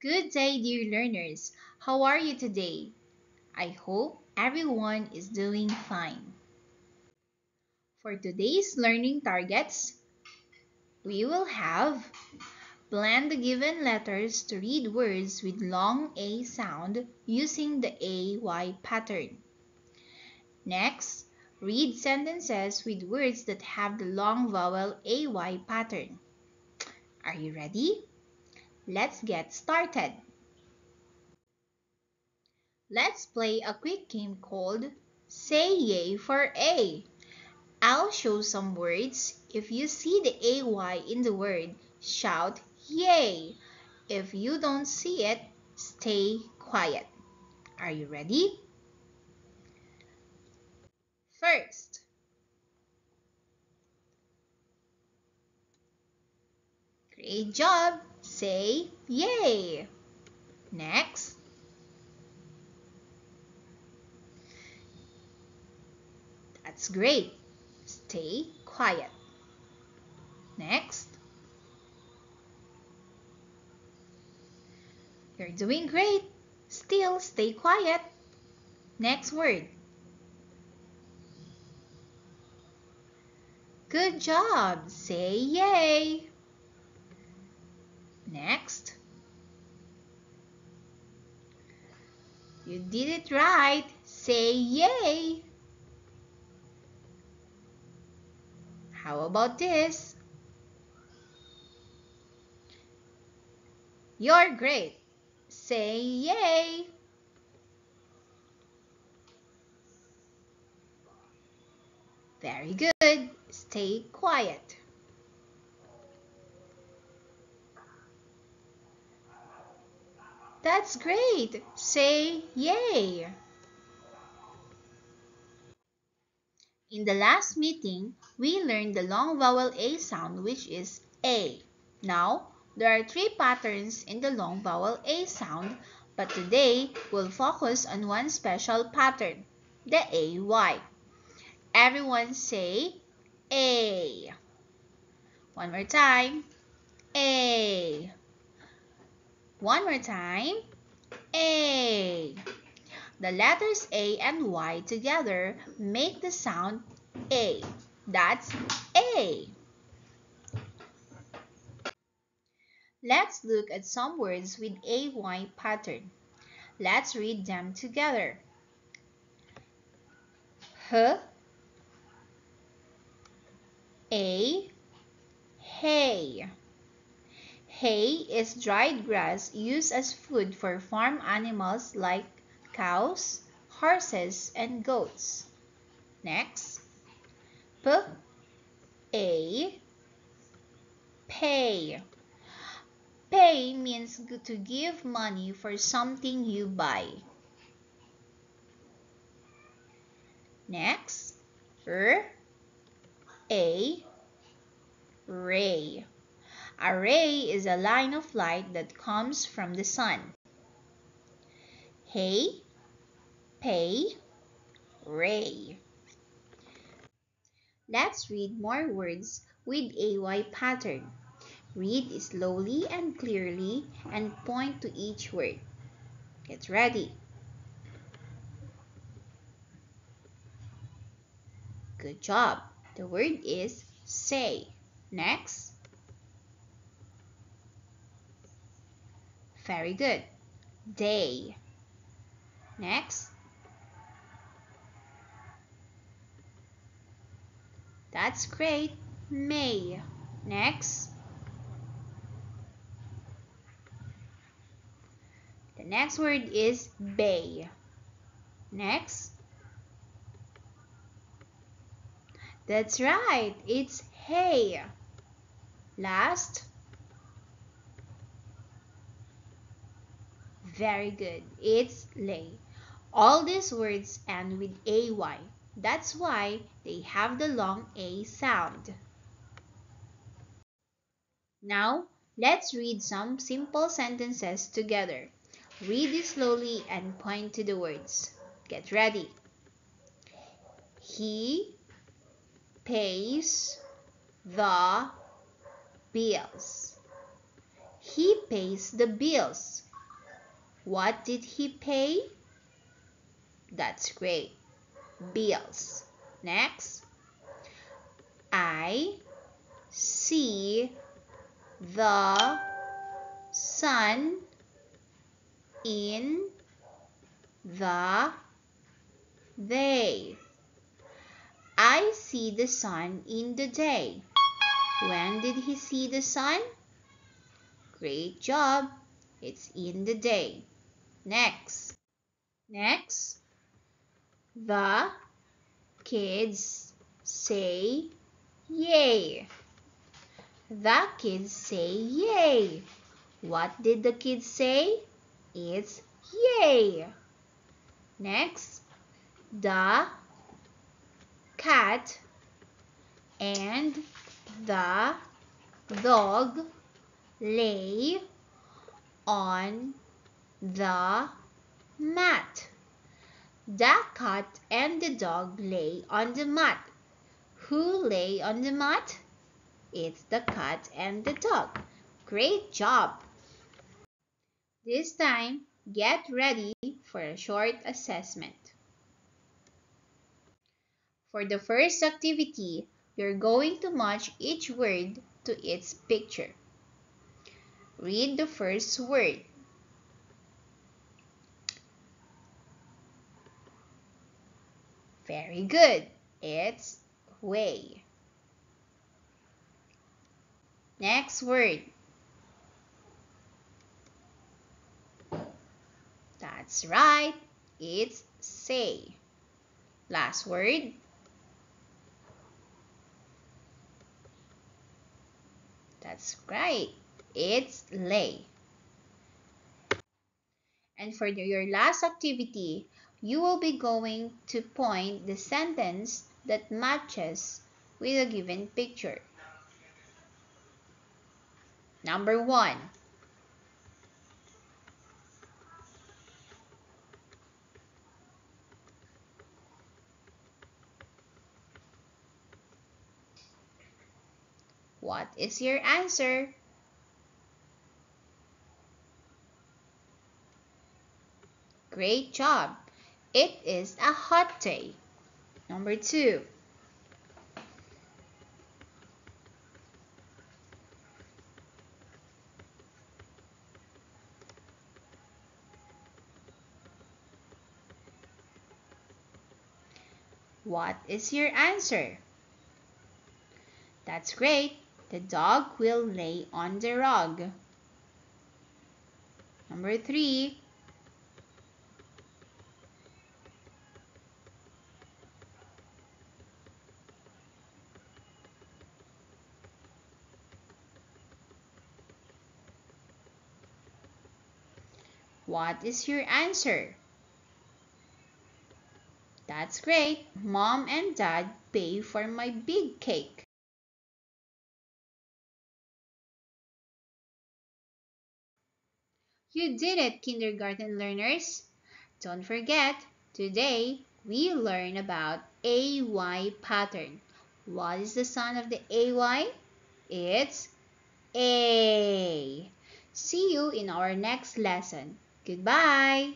Good day, dear learners. How are you today? I hope everyone is doing fine. For today's learning targets, we will have blend the given letters to read words with long A sound using the AY pattern. Next, read sentences with words that have the long vowel AY pattern. Are you ready? Let's get started. Let's play a quick game called Say Yay for A. I'll show some words. If you see the AY in the word, shout Yay. If you don't see it, stay quiet. Are you ready? First, great job. Say Yay. Next, that's great. Stay quiet. Next, you're doing great. Still stay quiet. Next word. Good job. Say yay. Next. You did it right. Say yay. How about this? You're great. Say yay. Very good. Stay quiet. That's great. Say yay. In the last meeting, we learned the long vowel A sound, which is A. Now, there are three patterns in the long vowel A sound, but today we'll focus on one special pattern, the AY. Everyone say A. One more time. A. One more time. A. The letters A and Y together make the sound A. That's A. Let's look at some words with AY pattern. Let's read them together. H, A, hay. Hay is dried grass used as food for farm animals like cows, horses, and goats. Next, P, A, pay. Pay means to give money for something you buy. Next, A, ray. A ray is a line of light that comes from the sun. Hay, pay, ray. Let's read more words with AY pattern. Read slowly and clearly and point to each word. Get ready. Good job. The word is say. Next. Very good. Day. Next. That's great. May. Next. The next word is bay. Next. That's right. It's hay. Last. Very good. It's lay. All these words end with AY. That's why they have the long A sound. Now, let's read some simple sentences together. Read it slowly and point to the words. Get ready. He pays the bills. He pays the bills. What did he pay? That's great. Bills. Next. I see the sun in the day. I see the sun in the day. When did he see the sun? Great job. It's in the day. Next. The kids say yay. The kids say yay. What did the kids say? It's yay. Next, the cat and the dog lay on the mat. The cat and the dog lay on the mat. Who lay on the mat? It's the cat and the dog. Great job! This time, get ready for a short assessment. For the first activity, you're going to match each word to its picture. Read the first word. Very good. It's way. Next word. That's right. It's say. Last word. That's right. It's lay. And for your last activity, you will be going to point the sentence that matches with a given picture. Number 1. What is your answer? Great job! It is a hot day. Number 2. What is your answer? That's great. The dog will lay on the rug. Number 3. What is your answer? That's great. Mom and Dad pay for my big cake. You did it, kindergarten learners. Don't forget, today we learn about AY pattern. What is the sound of the AY? It's A. See you in our next lesson. Goodbye.